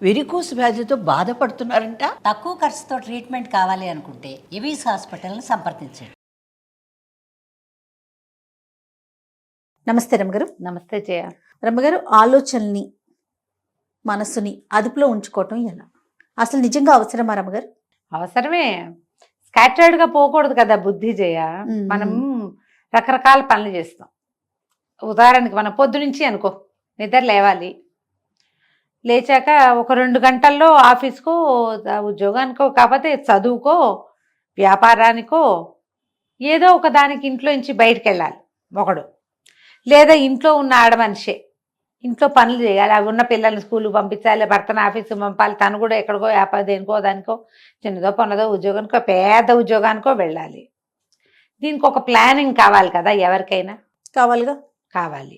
Varicose వ్యాధితో బాధపడుతున్నారంట. తక్కువ ఖర్చుతో ట్రీట్మెంట్ కావాలి అనుకుంటే ఎవిస్ హాస్పిటల్ని సంప్రదించండి. నమస్తే రమ్మగారు. నమస్తే జయ. రమ్మగారు, ఆలోచనల్ని మనసుని అదుపులో ఉంచుకోవటం ఎలా, అసలు నిజంగా అవసరమా రమ్మగారు? అవసరమే. స్కాటర్డ్గా పోకూడదు కదా బుద్ధి జయ. మనం రకరకాల పనులు చేస్తాం. ఉదాహరణకి మనం పొద్దునుంచి అనుకో, నిద్ర లేవాలి, లేచాక ఒక 2 గంటల్లో ఆఫీస్కో ఉద్యోగానికో కాకపోతే చదువుకో వ్యాపారానికో ఏదో ఒక దానికి ఇంట్లో నుంచి బయటకు వెళ్ళాలి ఒకడు, లేదా ఇంట్లో ఉన్న ఆడమనిషే ఇంట్లో పనులు చేయాలి. అవి ఉన్న పిల్లల్ని స్కూల్కి పంపించాలి, భర్తను ఆఫీస్కి పంపాలి, తను కూడా ఎక్కడికో వ్యాపారం దేనికో దానికో చిన్నదో పన్నదో ఉద్యోగానికో పెద్ద ఉద్యోగానికో వెళ్ళాలి. దీనికి ఒక ప్లానింగ్ కావాలి కదా, ఎవరికైనా కావాలిగా. కావాలి.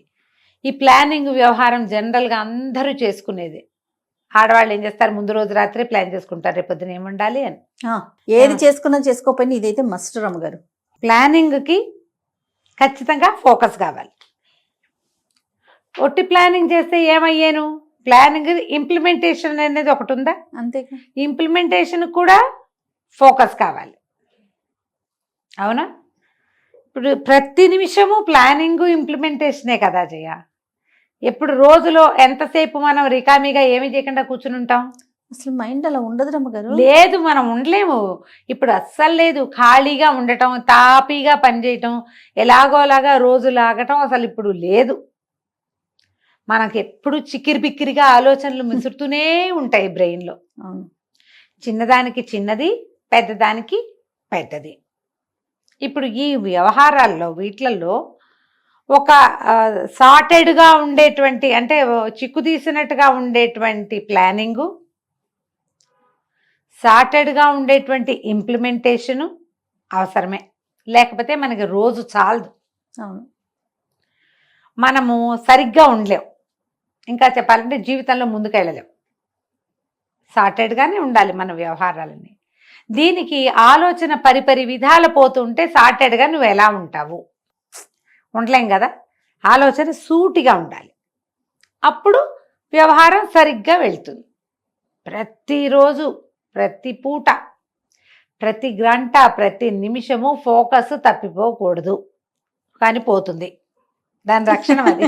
ఈ ప్లానింగ్ వ్యవహారం జనరల్గా అందరూ చేసుకునేది. ఆడవాళ్ళు ఏం చేస్తారు, ముందు రోజు రాత్రి ప్లాన్ చేసుకుంటారు రేపు పొద్దున ఏముండాలి అని. ఏది చేసుకున్నా చేసుకోకపోయినా ఇదైతే మస్ట్ రమ్మగారు. ప్లానింగ్కి ఖచ్చితంగా ఫోకస్ కావాలి. ఒట్టి ప్లానింగ్ చేస్తే ఏమయ్యాను, ప్లానింగ్ ఇంప్లిమెంటేషన్ అనేది ఒకటి ఉందా, అంతేగా. ఇంప్లిమెంటేషన్ కూడా ఫోకస్ కావాలి. అవునా? ఇప్పుడు ప్రతి నిమిషము ప్లానింగ్ ఇంప్లిమెంటేషనే కదా జయ. ఎప్పుడు రోజులో ఎంతసేపు మనం రికామీగా ఏమీ చేయకుండా కూర్చుని ఉంటాం? అసలు మైండ్ అలా ఉండదు రమ్మగారు. లేదు, మనం ఉండలేము. ఇప్పుడు అస్సలు లేదు. ఖాళీగా ఉండటం, తాపీగా పనిచేయటం, ఎలాగోలాగా రోజు లాగటం అసలు ఇప్పుడు లేదు. మనకి ఎప్పుడు చిక్కిరి బిక్కిరిగా ఆలోచనలు మిసురుతూనే ఉంటాయి బ్రెయిన్లో. చిన్నదానికి చిన్నది, పెద్దదానికి పెద్దది. ఇప్పుడు ఈ వ్యవహారాల్లో వీటిల్లో ఒక సార్టెడ్గా ఉండేటువంటి, అంటే చిక్కు తీసినట్టుగా ఉండేటువంటి ప్లానింగు, సార్టెడ్గా ఉండేటువంటి ఇంప్లిమెంటేషను అవసరమే. లేకపోతే మనకి రోజు చాలదు. అవును. మనము సరిగ్గా ఉండలేం. ఇంకా చెప్పాలంటే జీవితంలో ముందుకెళ్ళలేం. సార్టెడ్గానే ఉండాలి మన వ్యవహారాలని. దీనికి ఆలోచన పరిపరి విధాలు పోతుంటే సార్టెడ్గా నువ్వు ఎలా ఉంటావు? ఉండలేం కదా. ఆలోచన సూటిగా ఉండాలి, అప్పుడు వ్యవహారం సరిగ్గా వెళ్తుంది. ప్రతిరోజు, ప్రతి పూట, ప్రతి గంట, ప్రతి నిమిషము ఫోకస్ తప్పిపోకూడదు. కానీ పోతుంది. దాని లక్షణం అది.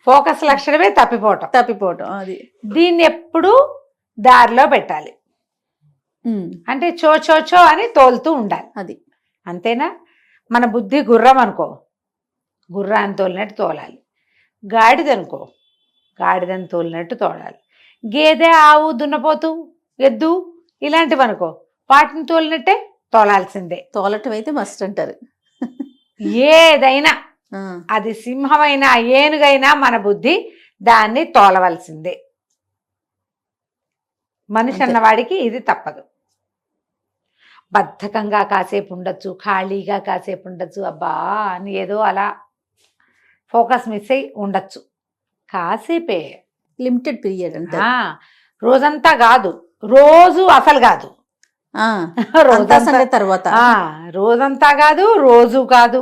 ఫోకస్ లక్షణమే తప్పిపోవటం. అది దీన్ని ఎప్పుడు దారిలో పెట్టాలి. అంటే చో చో చో అని తోలుతూ ఉండాలి. అది అంతేనా? మన బుద్ధి గుర్రం అనుకో, గుర్రాన్ని తోలినట్టు తోలాలి. గాడిదనుకో, గాడిదని తోలినట్టు తోలాలి. గేదె, ఆవు, దున్నపోతు, ఎద్దు ఇలాంటివి అనుకో, వాటిని తోలినట్టే తోలాల్సిందే. తోలటం అయితే మస్ట్ అంటారు. ఏదైనా, అది సింహమైనా ఏనుగైనా మన బుద్ధి దాన్ని తోలవలసిందే. మనిషి అన్నవాడికి ఇది తప్పదు. బద్ధకంగా కాసేపు ఉండొచ్చు, ఖాళీగా కాసేపు ఉండొచ్చు, అబ్బా అని ఏదో అలా ఫోకస్ మిస్ అయి ఉండొచ్చు. కాసేపే, లిమిటెడ్ పీరియడ్ అంటే. రోజంతా కాదు, రోజు అసలు కాదు. తర్వాత రోజంతా కాదు, రోజు కాదు.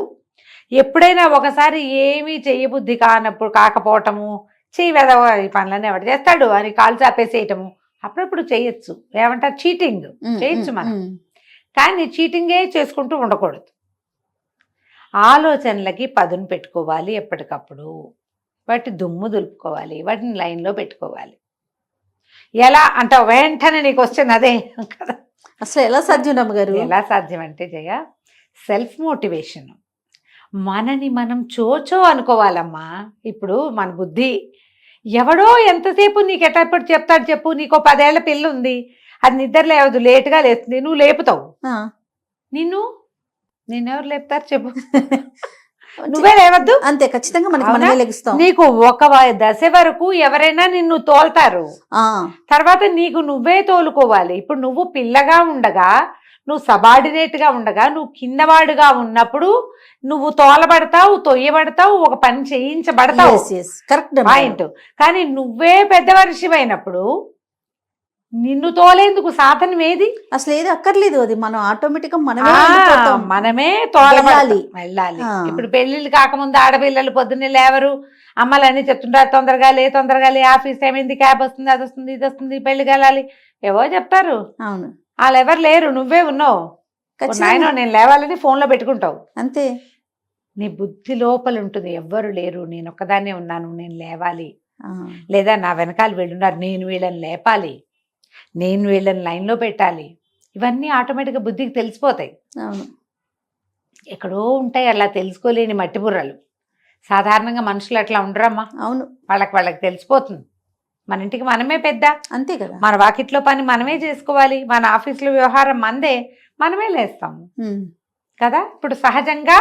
ఎప్పుడైనా ఒకసారి ఏమీ చెయ్యబుద్ధి కాకపోవటము, చెయ్యి వెదవ ఈ పనులన్నీ ఎవడు చేస్తాడు అని కాలు చాపేసేయటము అప్పుడప్పుడు చేయొచ్చు. ఏమంటారు, చీటింగ్ చేయొచ్చు మనం. కానీ చీటింగే చేసుకుంటూ ఉండకూడదు. ఆలోచనలకి పదును పెట్టుకోవాలి. ఎప్పటికప్పుడు వాటి దుమ్ము దులుపుకోవాలి, వాటిని లైన్లో పెట్టుకోవాలి. ఎలా అంటే వెంటనే నీకు వచ్చింది అదే కదా. అసలు ఎలా సాధ్యం రమ్మగారు? ఎలా సాధ్యం అంటే జయ, సెల్ఫ్ మోటివేషన్. మనని మనం చోచో అనుకోవాలమ్మా. ఇప్పుడు మన బుద్ధి ఎవడో ఎంతసేపు నీకు ఎట్టప్పుడు చెప్తాడు చెప్పు. నీకో 10 ఏళ్ల పిల్ల ఉంది, అది నిద్ర లేవదు, లేటుగా లేస్తుంది, నువ్వు లేపుతావు. నిన్నెవరు లేపుతారు చెప్పు? నువ్వే లేవద్దు. అంతే, ఖచ్చితంగా మనమే లెగుస్తాం. నీకు ఒక దశ వరకు ఎవరైనా నిన్ను తోల్తారు, తర్వాత నీకు నువ్వే తోలుకోవాలి. ఇప్పుడు నువ్వు పిల్లగా ఉండగా, నువ్వు సబార్డినేట్గా ఉండగా, నువ్వు కిందవాడుగా ఉన్నప్పుడు నువ్వు తోలబడతావు, తొయ్యబడతావు, ఒక పని చేయించబడతావు. Correct point. కానీ నువ్వే పెద్ద మనిషి అయినప్పుడు నిన్ను తోలేందుకు సాధనం ఏది? అసలు ఏది అక్కర్లేదు, అది మనం ఆటోమేటిక్ గా మనమే వెళ్ళాలి. వెళ్ళాలి. ఇప్పుడు పెళ్లిళ్ళు కాకముందు ఆడపిల్లలు పొద్దున్నే లేవరు, అమ్మలన్నీ చెప్తుంటారు తొందరగా లే, ఆఫీస్ టైం అయింది, క్యాబ్ వస్తుంది, అది వస్తుంది, ఇది వస్తుంది, పెళ్లికి వెళ్ళాలి, ఏవో చెప్తారు. అవును, వాళ్ళు ఎవరు లేరు, నువ్వే ఉన్నావు. నాయన నేను లేవాలని ఫోన్లో పెట్టుకుంటావు అంతే. నీ బుద్ధి లోపల ఉంటుంది, ఎవ్వరు లేరు, నేను ఒక్కదాన్నే ఉన్నాను, నేను లేవాలి. లేదా నా వెనకాల వీళ్ళున్నారు, నేను వీళ్ళని లేపాలి, నేను వీళ్ళని లైన్లో పెట్టాలి. ఇవన్నీ ఆటోమేటిక్గా బుద్ధికి తెలిసిపోతాయి. అవును, ఎక్కడో ఉంటాయి అలా తెలుసుకోలేని మట్టి బుర్రలు. సాధారణంగా మనుషులు అట్లా ఉండరమ్మా. అవును, వాళ్ళకి తెలిసిపోతుంది. మన ఇంటికి మనమే పెద్ద, అంతే కదా. మన వాకిట్లో పని మనమే చేసుకోవాలి, మన ఆఫీసులో వ్యవహారం మందే, మనమే లేస్తాము కదా. ఇప్పుడు సహజంగా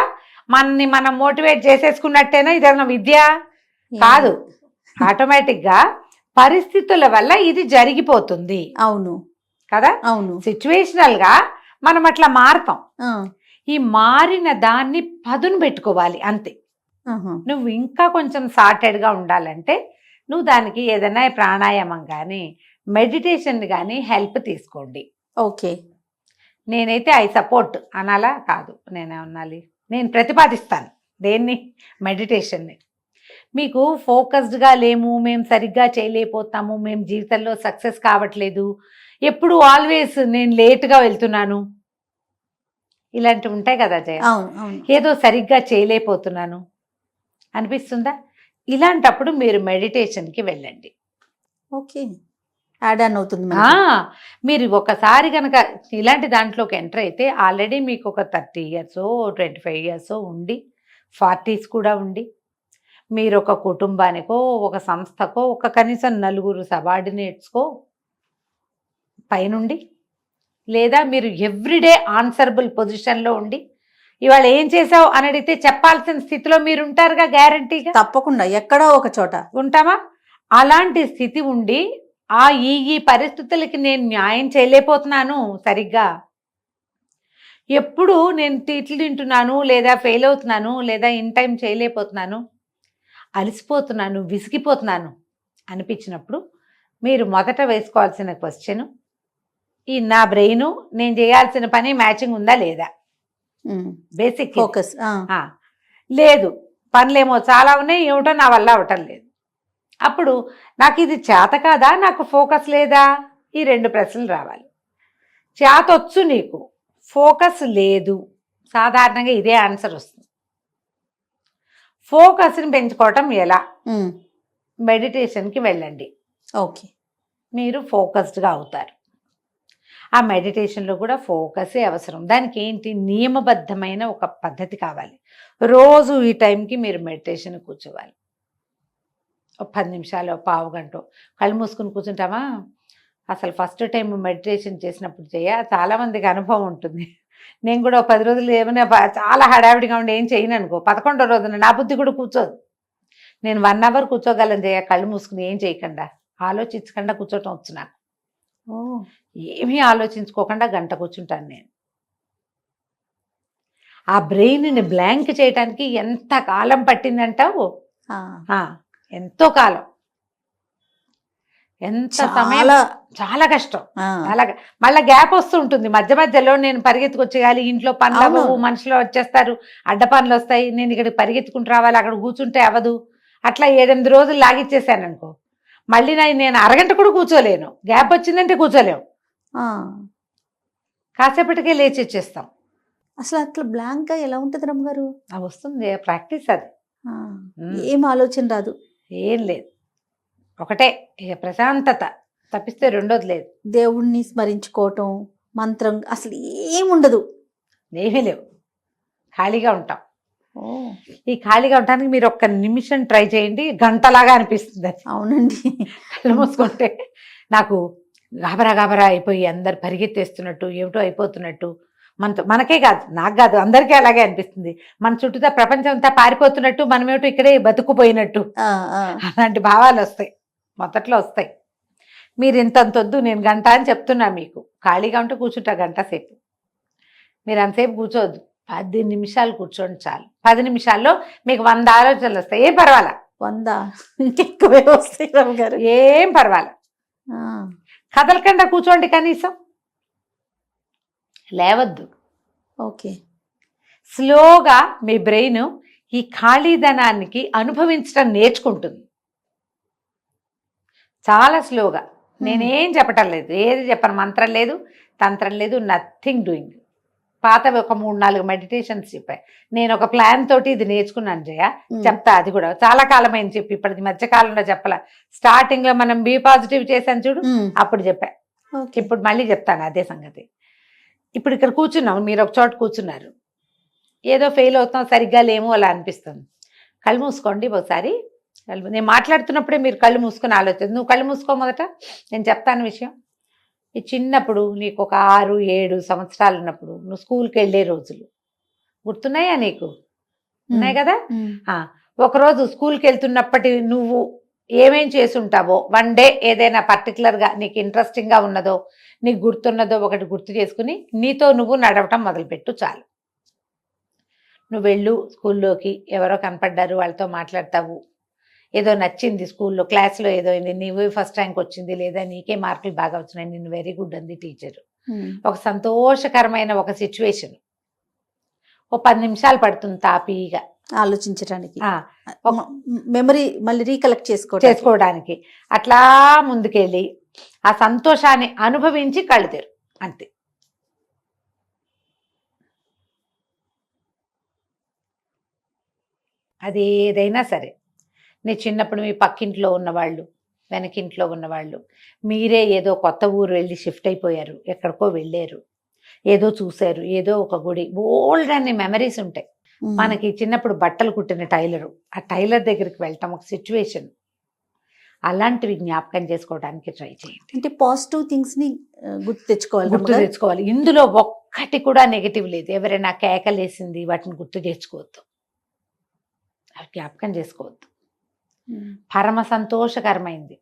మనని మనం మోటివేట్ చేసేసుకున్నట్టేనా ఇదేమన్నా విద్య కాదు. ఆటోమేటిక్గా పరిస్థితుల వల్ల ఇది జరిగిపోతుంది. అవును కదా. అవును, సిచ్యువేషనల్ గా మనం అట్లా మారుతాం. ఈ మారిన దాన్ని పదును పెట్టుకోవాలి అంతే. నువ్వు ఇంకా కొంచెం సార్టెడ్ గా ఉండాలంటే నువ్వు దానికి ఏదైనా ప్రాణాయామం కానీ మెడిటేషన్ కానీ హెల్ప్ తీసుకోండి. ఓకే, నేనైతే ఐ సపోర్ట్ అనాలా కాదు, నేనేమనాలి, నేను ప్రతిపాదిస్తాను దేన్ని, మెడిటేషన్ని. మీకు ఫోకస్డ్గా లేము, మేము సరిగ్గా చేయలేకపోతాము, మేము జీవితంలో సక్సెస్ కావట్లేదు, ఎప్పుడు ఆల్వేస్ నేను లేట్గా వెళ్తున్నాను, ఇలాంటివి ఉంటాయి కదా జయ. ఏదో సరిగ్గా చేయలేకపోతున్నాను అనిపిస్తుందా? ఇలాంటప్పుడు మీరు మెడిటేషన్కి వెళ్ళండి. ఓకే, యాడ్ ఆన్ అవుతుంది. మీరు ఒకసారి కనుక ఇలాంటి దాంట్లోకి ఎంటర్ అయితే ఆల్రెడీ మీకు ఒక 30 years 25 years ఉండి 40s కూడా ఉండి మీరు ఒక కుటుంబానికో ఒక సంస్థకో ఒక కనీసం 4 సబార్డినేట్స్కో పైనుండి, లేదా మీరు ఎవ్రీడే ఆన్సరబుల్ పొజిషన్లో ఉండి ఇవాళ ఏం చేసావు అని అడిగితే చెప్పాల్సిన స్థితిలో మీరు ఉంటారుగా, గ్యారంటీగా. తప్పకుండా ఎక్కడో ఒక చోట ఉంటామా? అలాంటి స్థితి ఉండి ఈ పరిస్థితులకి నేను న్యాయం చేయలేకపోతున్నాను సరిగ్గా, ఎప్పుడు నేను తిట్లు తింటున్నాను, లేదా ఫెయిల్ అవుతున్నాను, లేదా ఇన్ టైం చేయలేకపోతున్నాను, అలసిపోతున్నాను, విసిగిపోతున్నాను అనిపించినప్పుడు మీరు మొదట వేసుకోవాల్సిన క్వశ్చన్, ఈ నా బ్రెయిన్ నేను చేయాల్సిన పని మ్యాచింగ్ ఉందా లేదా, బేసిక్ ఫోకస్. లేదు, పనులేమో చాలా ఉన్నాయి, ఏమిటో నా వల్ల అవటం లేదు. అప్పుడు నాకు ఇది చేత కాదా, నాకు ఫోకస్ లేదా, ఈ 2 ప్రశ్నలు రావాలి. చేతొచ్చు నీకు, ఫోకస్ లేదు, సాధారణంగా ఇదే ఆన్సర్ వస్తుంది. ఫోకస్ని పెంచుకోవటం ఎలా? మెడిటేషన్కి వెళ్ళండి. ఓకే, మీరు ఫోకస్డ్గా అవుతారు. ఆ మెడిటేషన్లో కూడా ఫోకసే అవసరం. దానికి ఏంటి, నియమబద్ధమైన ఒక పద్ధతి కావాలి. రోజు ఈ టైంకి మీరు మెడిటేషన్ కూర్చోవాలి. 10 నిమిషాలు, పావు గంట కళ్ళు మూసుకుని కూర్చుంటామా? అసలు ఫస్ట్ టైం మెడిటేషన్ చేసినప్పుడు చాలామందికి అనుభవం ఉంటుంది. నేను కూడా 10 రోజులు ఏమైనా చాలా హడావిడిగా ఉండి ఏం చేయను అనుకో, 11వ రోజున నా బుద్ధి కూడా కూర్చోదు. నేను 1 hour కూర్చోగలను కళ్ళు మూసుకుని ఏం చేయకుండా, ఆలోచించకుండా కూర్చోటం వచ్చు నాకు. ఏమీ ఆలోచించుకోకుండా గంట కూర్చుంటాను నేను. ఆ బ్రెయిన్ని బ్లాంక్ చేయడానికి ఎంత కాలం పట్టిందంటావు? ఎంతో కాలం, ఎంత సమయం, చాలా కష్టం. అలాగా మళ్ళీ గ్యాప్ వస్తూ ఉంటుంది మధ్య మధ్యలో. నేను పరిగెత్తుకొచ్చేయాలి, ఇంట్లో పనులు అవ్వవు, మనుషులు వచ్చేస్తారు, అడ్డ పనులు వస్తాయి, నేను ఇక్కడ పరిగెత్తుకుంటూ రావాలి, అక్కడ కూర్చుంటే అవ్వదు. అట్లా 7-8 రోజులు లాగిచ్చేసాను అనుకో, మళ్ళీ నేను అరగంట కూడా కూర్చోలేను. గ్యాప్ వచ్చిందంటే కూర్చోలేము, కాసేపటికే లేచి వచ్చేస్తాం. అసలు అట్లా బ్లాంక్గా ఎలా ఉంటుంది రమ్మగారు? వస్తుంది, ప్రాక్టీస్ అది. ఏం ఆలోచన రాదు, ఏం లేదు, ఒకటే ప్రశాంతత తప్పిస్తే రెండోది లేదు. దేవుణ్ణి స్మరించుకోవటం, మంత్రం అసలు ఏముండదు, ఏమీ లేవు, ఖాళీగా ఉంటాం. ఈ ఖాళీగా ఉండడానికి మీరు 1 నిమిషం ట్రై చేయండి, గంటలాగా అనిపిస్తుంది. అవునండి, కళ్ళు మూసుకుంటే నాకు గాబరా అయిపోయి అందరు పరిగెత్తేస్తున్నట్టు, ఏమిటో అయిపోతున్నట్టు, మనకే కాదు, నాకు కాదు, అందరికీ అలాగే అనిపిస్తుంది. మన చుట్టూతా ప్రపంచం అంతా పారిపోతున్నట్టు, మనమేమిటో ఇక్కడే బతుకుపోయినట్టు, అలాంటి భావాలు వస్తాయి, మొదట్లో వస్తాయి. మీరు ఇంతంతొద్దు, నేను గంట అని చెప్తున్నా మీకు. ఖాళీగా ఉంటే కూర్చుంటా గంట సేపు, మీరు అంతసేపు కూర్చోవద్దు, 10 నిమిషాలు కూర్చోండి చాలు. 10 నిమిషాల్లో మీకు 100 ఆలోచనలు వస్తాయి, ఏం పర్వాలా. 100 ఇంకెక్కువే వస్తాయి గారు, ఏం పర్వాలా. కదలకుండా కూర్చోండి, కనీసం లేవద్దు. ఓకే. స్లోగా మీ బ్రెయిన్ ఈ ఖాళీదనానికి అనుభవించడం నేర్చుకుంటుంది, చాలా స్లోగా. నేనేం చెప్పటం లేదు, ఏది చెప్పను, మంత్రం లేదు, తంత్రం లేదు, నథింగ్ డూయింగ్. పాతవి ఒక 3-4 మెడిటేషన్స్ చెప్పా. నేను ఒక ప్లాన్ తోటి ఇది నేర్చుకున్నాను జయ, చెప్తా. అది కూడా చాలా కాలమైంది చెప్పి, ఇప్పటికి మధ్య కాలంలో చెప్పాల. స్టార్టింగ్ లో మనం బీ పాజిటివ్ చేశాను చూడు, అప్పుడు చెప్పా. ఇప్పుడు మళ్ళీ చెప్తాను అదే సంగతి. ఇప్పుడు ఇక్కడ కూర్చున్నాం, మీరు ఒక చోట కూర్చున్నారు, ఏదో ఫెయిల్ అవుతాం, సరిగ్గా లేము అలా అనిపిస్తుంది. కళ్ళు మూసుకోండి ఒకసారి. నేను మాట్లాడుతున్నప్పుడే మీరు కళ్ళు మూసుకొని ఆలోచించు. నువ్వు కళ్ళు మూసుకో మొదట, నేను చెప్తాను విషయం. ఈ చిన్నప్పుడు నీకు ఒక 6-7 సంవత్సరాలు ఉన్నప్పుడు నువ్వు స్కూల్కి వెళ్ళే రోజులు గుర్తున్నాయా నీకు? ఉన్నాయి కదా. ఒకరోజు స్కూల్కి వెళ్తున్నప్పటి నువ్వు ఏమేం చేసి ఉంటావో, వన్ డే ఏదైనా పర్టికులర్గా నీకు ఇంట్రెస్టింగ్గా ఉన్నదో, నీకు గుర్తున్నదో ఒకటి గుర్తు చేసుకుని నీతో నువ్వు నడవటం మొదలుపెట్టు చాలు. నువ్వు వెళ్ళు స్కూల్లోకి, ఎవరో కనపడ్డారు వాళ్ళతో మాట్లాడతావు, ఏదో నచ్చింది స్కూల్లో క్లాస్లో ఏదో అయింది, నీవు ఫస్ట్ ర్యాంక్ వచ్చింది, లేదా నీకే మార్కులు బాగా వచ్చినాయి, నిన్ను వెరీ గుడ్ అంది టీచర్. ఒక సంతోషకరమైన ఒక సిచ్యువేషన్, ఓ 10 నిమిషాలు పడుతుంది తాపీగా ఆలోచించడానికి, మెమరీ మళ్ళీ రీకలెక్ట్ చేసుకోవడానికి. అట్లా ముందుకెళ్ళి ఆ సంతోషాన్ని అనుభవించి కళ్ళు తెరు, అంతే. అది ఏదైనా సరే, నీ చిన్నప్పుడు మీ పక్కింట్లో ఉన్నవాళ్ళు, వెనకింట్లో ఉన్నవాళ్ళు, మీరే ఏదో కొత్త ఊరు వెళ్ళి షిఫ్ట్ అయిపోయారు, ఎక్కడికో వెళ్ళారు, ఏదో చూశారు, ఏదో ఒక గుడి, బోల్డ్ అనే మెమరీస్ ఉంటాయి మనకి. చిన్నప్పుడు బట్టలు కుట్టిన టైలరు, ఆ టైలర్ దగ్గరికి వెళ్ళటం ఒక సిచ్యువేషన్, అలాంటివి జ్ఞాపకం చేసుకోవడానికి ట్రై చేయండి. అంటే పాజిటివ్ థింగ్స్ ని గుర్తు తెచ్చుకోవాలి. ఇందులో ఒక్కటి కూడా నెగిటివ్ లేదు. ఎవరైనా కేకలేసింది వాటిని గుర్తు తెచ్చుకోవద్దు, అవి జ్ఞాపకం చేసుకోవద్దు. పరమ సంతోషకరమైంది.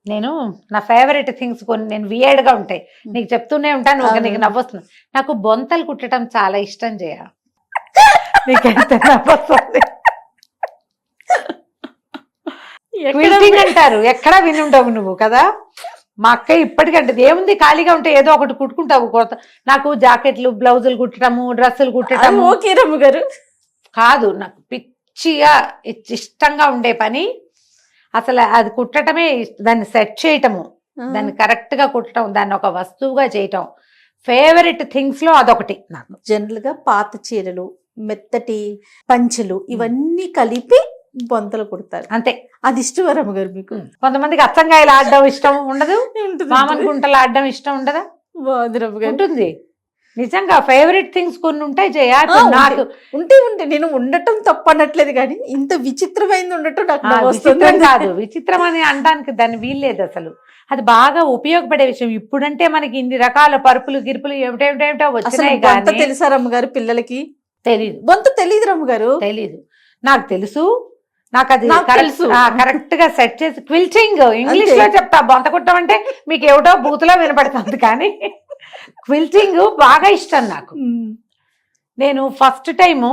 నేను నా ఫేవరెట్ థింగ్స్ కొన్ని నేను వియర్డ్గా ఉంటాయి, నీకు చెప్తూనే ఉంటాను, నీకు నవ్వొస్తుంది. నాకు బొంతలు కుట్టడం చాలా ఇష్టం చేయ, నీకెంత నవ్వొస్తుంది. క్విల్టింగ్ అంటారు, ఎక్కడా వినుంటావు నువ్వు కదా. మా అక్క ఇప్పటికంటే ఏముంది, ఖాళీగా ఉంటే ఏదో ఒకటి కుట్టుకుంటావు. నాకు జాకెట్లు, బ్లౌజులు కుట్టడము, డ్రెస్సులు కుట్టడం ఓకే రమ్మ గారు కాదు, నాకు పిచ్చిగా ఇష్టంగా ఉండే పని. అసలు అది కుట్టడమే, దాన్ని సెట్ చేయటము, దాన్ని కరెక్ట్గా కుట్టడం, దాన్ని ఒక వస్తువుగా చేయటం, ఫేవరెట్ థింగ్స్లో అదొకటి నాకు. జనరల్గా పాత చీరలు, మెత్తటి పంచెలు ఇవన్నీ కలిపి బొంతలు కుడతారు, అంతే. అది ఇష్టం రమ్మ గారు మీకు? కొంతమందికి అచ్చంగాయలు ఆడడం ఇష్టం ఉండదు, మామూలు గుంటలు ఆడడం ఇష్టం ఉండదా? ఉంటుంది. నిజంగా ఫేవరెట్ థింగ్స్ కొన్ని ఉంటాయి జయ. నాకు ఉంటే నేను ఉండటం తప్పు అనట్లేదు, కానీ ఇంత విచిత్రమైంది ఉండటం నాకు విచిత్రం కాదు. విచిత్రం అని అనడానికి దాన్ని వీల్లేదు అసలు. అది బాగా ఉపయోగపడే విషయం. ఇప్పుడంటే మనకి ఇన్ని రకాల పరుపులు గిరుపులు ఏమిటేమిటో వచ్చినాయి. కానీ తెలుసా రమ్మగారు పిల్లలకి? తెలీదు. బొంత తెలీదు రమ్మగారు? తెలీదు. నాకు తెలుసు, నాకు అది కరెక్ట్ గా సెట్ చేసి క్విల్టింగ్ ఇంగ్లీష్ లో చెప్తా. బొంత కుట్టం అంటే మీకు ఏమిటో బూతులో వినపడుతుంది, కానీ క్విల్టింగ్ బాగా ఇష్టం నాకు. నేను ఫస్ట్ టైము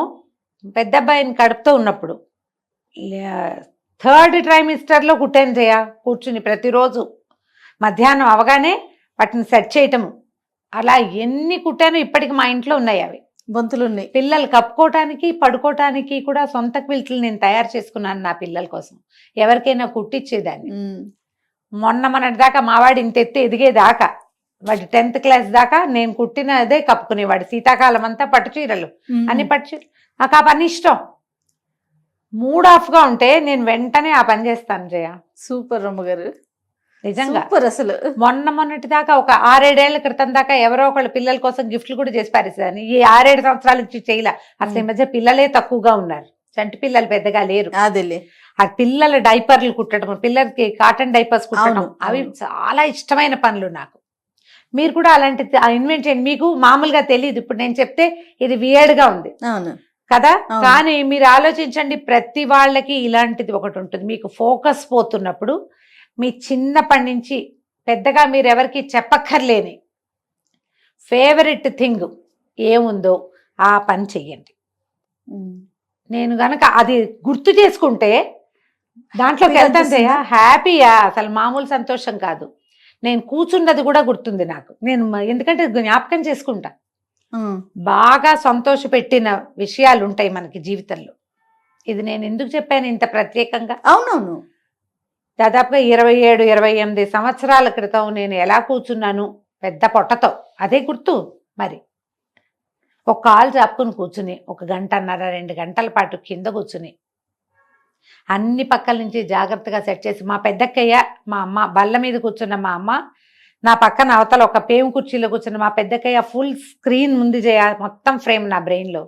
పెద్ద అబ్బాయిని కడుపుతో ఉన్నప్పుడు 3rd ట్రైమిస్టర్లో కుట్టాను జయ, కూర్చుని ప్రతిరోజు మధ్యాహ్నం అవగానే వాటిని సెట్ చేయటము. అలా ఎన్ని కుట్టానో ఇప్పటికి మా ఇంట్లో ఉన్నాయి అవి బొంతులు ఉన్నాయి. పిల్లలు కప్పుకోవటానికి పడుకోవటానికి కూడా సొంత క్విల్ట్లు నేను తయారు చేసుకున్నాను నా పిల్లల కోసం, ఎవరికైనా కుట్టించేదాన్ని. మొన్నటి దాకా మావాడు ఇంత ఎత్తు ఎదిగేదాకా, వాడి 10th క్లాస్ దాకా నేను కుట్టినదే కప్పుకునేవాడు. శీతాకాలం అంతా పట్టు చీరలు, అన్ని పట్టు చీరలు. నాకు ఆ పని ఇష్టం. మూడ్ ఆఫ్గా ఉంటే నేను వెంటనే ఆ పని చేస్తాను జయ. సూపర్ రమ్మగారు, నిజంగా. అసలు మొన్నటి దాకా ఒక 6-7 ఏళ్ల క్రితం దాకా ఎవరో ఒకళ్ళ పిల్లల కోసం గిఫ్ట్లు కూడా చేసి పారేసేదాన్ని. ఈ 6-7 సంవత్సరాల నుంచి చేయలే. అసలు ఈ మధ్య పిల్లలే తక్కువగా ఉన్నారు, చంటి పిల్లలు పెద్దగా లేరు. అదేలే. ఆ పిల్లల డైపర్లు కుట్టడం, పిల్లలకి కాటన్ డైపర్స్ కుట్టడం, అవి చాలా ఇష్టమైన పనులు నాకు. మీరు కూడా అలాంటి ఇన్వెంట్ చేయండి. మీకు మామూలుగా తెలియదు, ఇప్పుడు నేను చెప్తే ఇది వియర్డ్గా ఉంది కదా, కానీ మీరు ఆలోచించండి. ప్రతి వాళ్ళకి ఇలాంటిది ఒకటి ఉంటుంది. మీకు ఫోకస్ పోతున్నప్పుడు మీ చిన్నప్పటి నుంచి పెద్దగా మీరు ఎవరికి చెప్పక్కర్లేని ఫేవరెట్ థింగ్ ఏముందో ఆ పని చెయ్యండి. నేను గనక అది గుర్తు చేసుకుంటే దాంట్లోకి వెళ్తాను జయ, హ్యాపీయా, అసలు మామూలు సంతోషం కాదు. నేను కూర్చున్నది కూడా గుర్తుంది నాకు. నేను ఎందుకంటే జ్ఞాపకం చేసుకుంటా. ఉమ్, బాగా సంతోషపెట్టిన విషయాలు ఉంటాయి మనకి జీవితంలో. ఇది నేను ఎందుకు చెప్పాను ఇంత ప్రత్యేకంగా? అవునవును. దాదాపుగా 27-28 సంవత్సరాల క్రితం నేను ఎలా కూర్చున్నాను పెద్ద పొట్టతో, అదే గుర్తు. మరి ఒక కాలు చాపుకుని కూర్చుని 1 గంటన్నర 2 గంటల పాటు కింద కూర్చుని అన్ని పక్కల నుంచి జాగ్రత్తగా సెట్ చేసి, మా పెద్దక్కయ్య మా అమ్మ బల్ల మీద కూర్చున్న మా అమ్మ, నా పక్కన అవతల ఒక పేము కుర్చీలో కూర్చున్న మా పెద్దక్కయ్య, ఫుల్ స్క్రీన్ ముందు మొత్తం ఫ్రేమ్ నా బ్రెయిన్లో.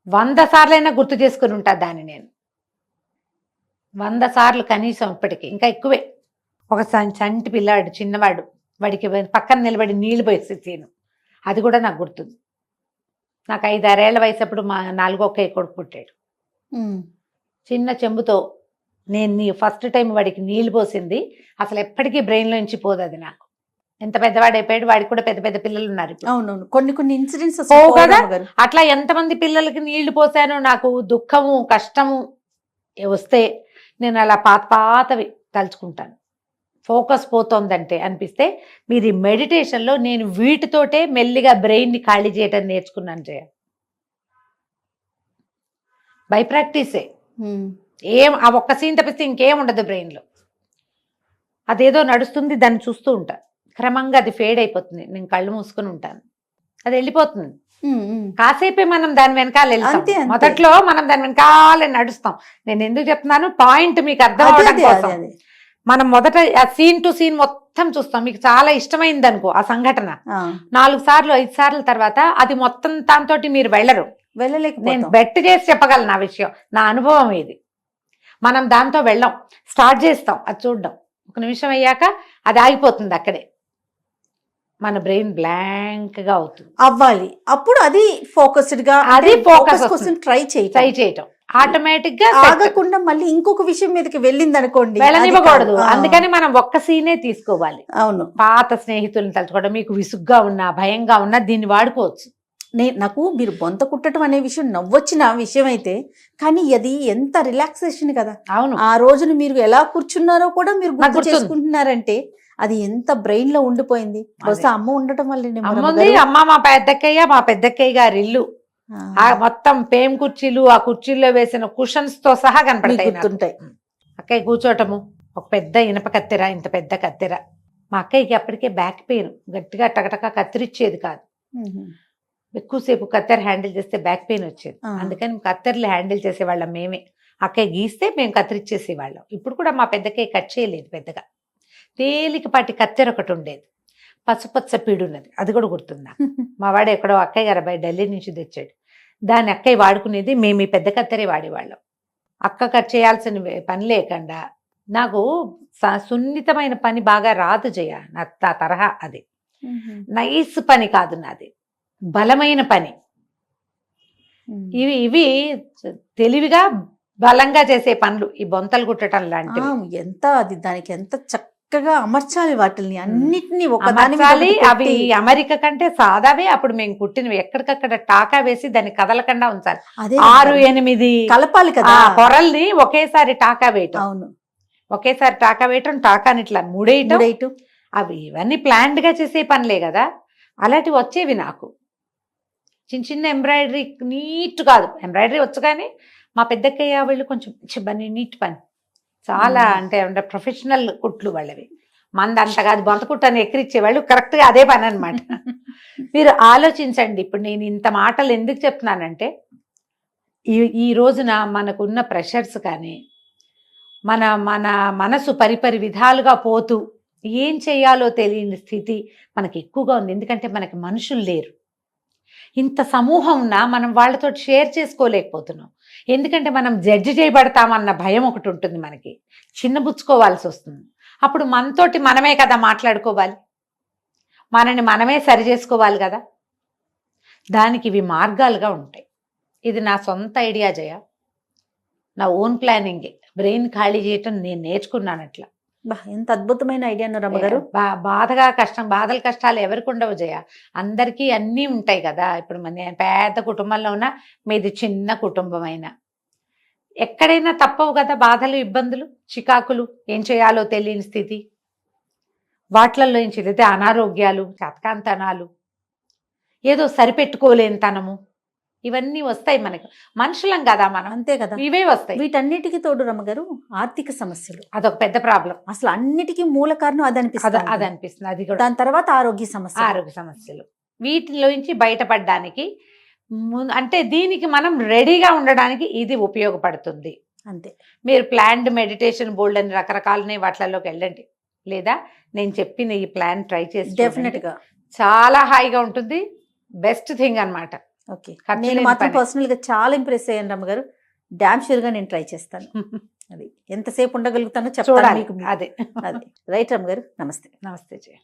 100 సార్లైనా గుర్తు చేసుకుని ఉంటా దాన్ని నేను. 100 సార్లు కనీసం, ఇప్పటికి ఇంకా ఎక్కువే. ఒక చంటి పిల్లాడు చిన్నవాడు, వాడికి పక్కన నిలబడి నీళ్లు పోసి తీను, అది కూడా నాకు గుర్తుంది. నాకు 5-6 ఏళ్ల వయసు అప్పుడు మా 4వ కొడుకు పుట్టాడు. చిన్న చెంబుతో నేను ఫస్ట్ టైం వాడికి నీళ్లు పోసింది అసలు ఎప్పటికీ బ్రెయిన్లో నుంచి పోదు అది నాకు. ఎంత పెద్దవాడు అయిపోయాడు, వాడికి కూడా పెద్ద పెద్ద పిల్లలు ఉన్నారు. అవునవును, కొన్ని ఇన్సిడెంట్స్ కదా అట్లా ఎంతమంది పిల్లలకి నీళ్లు పోసానో. నాకు దుఃఖము కష్టము వస్తే నేను అలా పాతవి తలుచుకుంటాను. ఫోకస్ పోతోందంటే అనిపిస్తే, మీరు ఈ మెడిటేషన్లో నేను వీటితోటే మెల్లిగా బ్రెయిన్ని ఖాళీ చేయటం నేర్చుకున్నాను జయ. బై ప్రాక్టీసే. ఆ ఒక్క సీన్ తప్పిస్తే ఇంకేం ఉండదు బ్రెయిన్లో. అదేదో నడుస్తుంది, దాన్ని చూస్తూ ఉంటా. క్రమంగా అది ఫేడ్ అయిపోతుంది, నేను కళ్ళు మూసుకుని ఉంటాను, అది వెళ్ళిపోతుంది. కాసేపే మనం దాని వెనకాల వెళ్తాం. మొదట్లో మనం దాని వెనకాలే నడుస్తాం. నేను ఎందుకు చెప్తున్నాను, పాయింట్ మీకు అర్థం అవడం కోసం. మనం మొదట ఆ సీన్ టు సీన్ మొత్తం చూస్తాం. మీకు చాలా ఇష్టమైంది అనుకో ఆ సంఘటన, 4 సార్లు 5 సార్లు తర్వాత అది మొత్తం దాంతో మీరు వెళ్ళరు. నేను బెట్ చేసి చెప్పగలను ఆ విషయం, నా అనుభవం ఇది. మనం దాంతో వెళ్ళాం, స్టార్ట్ చేస్తాం అది చూడడం. 1 నిమిషం అయ్యాక అది ఆగిపోతుంది అక్కడే, మన బ్రెయిన్ బ్లాంక్ గా అవుతుంది. అవ్వాలి అప్పుడు అది ఫోకస్డ్ గా, అది ఫోకస్ కోసం ట్రై చేయటం ఆటోమేటిక్ గా ఆగకుండా మళ్ళీ ఇంకొక విషయం మీదకి వెళ్ళింది అనుకోండి, వెళ్ళనివ్వకూడదు. అందుకని మనం ఒక్క సీనే తీసుకోవాలి. అవును, పాత స్నేహితులను తలుచుకోవడం, మీకు విసుగ్గా ఉన్నా భయంగా ఉన్నా దీన్ని వాడుకోవచ్చు. నాకు మీరు బొంత కుట్టడం అనే విషయం నవ్వొచ్చిన విషయం అయితే, కానీ అది ఎంత రిలాక్సేషన్ కదా. అవును, ఆ రోజున మీరు ఎలా కూర్చున్నారో కూడా మీరు గుర్తు చేసుకుంటున్నారంటే అది ఎంత బ్రెయిన్ లో ఉండిపోయింది. బహుశా అమ్మ ఉండటం వల్ల. అమ్మ మా పెద్దక్కయ్య గారి ఇల్లు మొత్తం పేమ్ కుర్చీలు, ఆ కుర్చీల్లో వేసిన కుషన్స్ తో సహా కనపడతాయి. అక్కయ్య కూర్చోటము, ఒక పెద్ద ఇనప కత్తెర, ఇంత పెద్ద కత్తెర. మా అక్కయ్యకి అప్పటికే బ్యాక్ పెయిన్, గట్టిగా టకటక కత్తిరిచ్చేది కాదు. ఎక్కువసేపు కత్తెర హ్యాండిల్ చేస్తే బ్యాక్ పెయిన్ వచ్చేది. అందుకని కత్తెరలు హ్యాండిల్ చేసేవాళ్ళం మేమే. అక్కయ్య గీస్తే మేము కత్తిరిచ్చేసేవాళ్ళం. ఇప్పుడు కూడా మా పెద్దక్కయ్య కట్ చేయలేదు పెద్దగా. తేలికపాటి కత్తెర ఒకటి ఉండేది, పసుపచ్చ పీడున్నది, అది కూడా గుర్తుందా. మా వాడు ఎక్కడో అక్కయ్య గారు అబ్బాయి ఢిల్లీ నుంచి తెచ్చాడు. దాన్ని అక్కయ్య వాడుకునేది, మేము ఈ పెద్ద కత్తెరే వాడేవాళ్ళం. అక్క కట్ చేయాల్సిన పని లేకుండా. నాకు సున్నితమైన పని బాగా రాదు జయ, నా తరహా అది. నైస్ పని కాదు నాది, బలమైన పని. ఇవి తెలివిగా బలంగా చేసే పనులు, ఈ బొంతలు కుట్టడం లాంటివి. ఎంత అది దానికి ఎంత చక్కగా అమర్చాలి వాటిని అన్నిటినీ అవి అమెరికా కంటే సాదావే అప్పుడు మేము కుట్టినవి. ఎక్కడికక్కడ టాకా వేసి దాన్ని కదలకుండా ఉంచాలి. 6-8 కలపాలి కదా పొరల్ని ఒకేసారి టాకా వేయటం. అవును, ఒకేసారి టాకా వేయటం, టాకాని ఇట్లా ముడేయటం. అవి ఇవన్నీ ప్లాన్డ్ గా చేసే పనులే కదా. అలాంటివి వచ్చేవి నాకు. చిన్న చిన్న ఎంబ్రాయిడరీ, నీట్ కాదు ఎంబ్రాయిడరీ వచ్చు, కానీ మా పెద్దక్కయ్య వాళ్ళు కొంచెం పని, నీట్ పని చాలా, అంటే ప్రొఫెషనల్ కుట్లు వాళ్ళవి. మంది అంత కాదు, బొంత కుట్టని ఎక్కిరిచ్చేవాళ్ళు, కరెక్ట్గా అదే పని అనమాట. మీరు ఆలోచించండి. ఇప్పుడు నేను ఇంత మాటలు ఎందుకు చెప్తున్నానంటే, ఈ రోజున మనకున్న ప్రెషర్స్ కానీ, మన మనసు పరిపరి విధాలుగా పోతూ ఏం చేయాలో తెలియని స్థితి మనకి ఎక్కువగా ఉంది. ఎందుకంటే మనకి మనుషులు లేరు. ఇంత సమూహం ఉన్నా మనం వాళ్ళతో షేర్ చేసుకోలేకపోతున్నాం. ఎందుకంటే మనం జడ్జి చేయబడతామన్న భయం ఒకటి ఉంటుంది మనకి, చిన్నబుచ్చుకోవాల్సి వస్తుంది. అప్పుడు మనతోటి మనమే కదా మాట్లాడుకోవాలి, మనని మనమే సరి చేసుకోవాలి కదా. దానికి ఇవి మార్గాలుగా ఉంటాయి. ఇది నా సొంత ఐడియా జయ, నా ఓన్ ప్లానింగే. బ్రెయిన్ ఖాళీ చేయటం నేను నేర్చుకున్నాను అట్లా. ఎంత అద్భుతమైన ఐడియా రమ్మగారు. బాధలు కష్టాలు ఎవరికి ఉండవు జయ, అందరికీ అన్నీ ఉంటాయి కదా. ఇప్పుడు మన పెద్ద కుటుంబంలో ఉన్న మీది చిన్న కుటుంబం అయినా ఎక్కడైనా తప్పవు కదా బాధలు, ఇబ్బందులు, చికాకులు, ఏం చేయాలో తెలియని స్థితి. వాటిలలో నుంచి అయితే అనారోగ్యాలు, చతకాంతనాలు, ఏదో సరిపెట్టుకోలేనితనము, ఇవన్నీ వస్తాయి మనకు. మనుషులం కదా మనం, అంతే కదా. ఇవే వస్తాయి. వీటన్నిటికీ తోడు రమ్మగారు ఆర్థిక సమస్యలు, అదొక పెద్ద ప్రాబ్లం. అసలు అన్నిటికీ మూల కారణం అది అనిపిస్తుంది. అది అనిపిస్తుంది. అది కూడా దాని తర్వాత ఆరోగ్య సమస్య. ఆరోగ్య సమస్యలు. వీటిలో నుంచి బయటపడడానికి అంటే దీనికి మనం రెడీగా ఉండడానికి ఇది ఉపయోగపడుతుంది. అంతే. మీరు ప్లాన్డ్ మెడిటేషన్ బోల్డ్ అని రకరకాలని వాటిలోకి వెళ్ళండి, లేదా నేను చెప్పిన ఈ ప్లాన్ ట్రై చేసి డెఫినెట్ గా చాలా హాయిగా ఉంటుంది. బెస్ట్ థింగ్ అన్నమాట. ఓకే, నేను మాత్రం పర్సనల్ గా చాలా ఇంప్రెస్ అయ్యాను రమ్మగారు. డామ్ షూర్ గా నేను ట్రై చేస్తాను. అది ఎంతసేపు ఉండగలుగుతానో చెప్పాలి. అదే రైట్ రమ్మగారు, నమస్తే. నమస్తే జయ.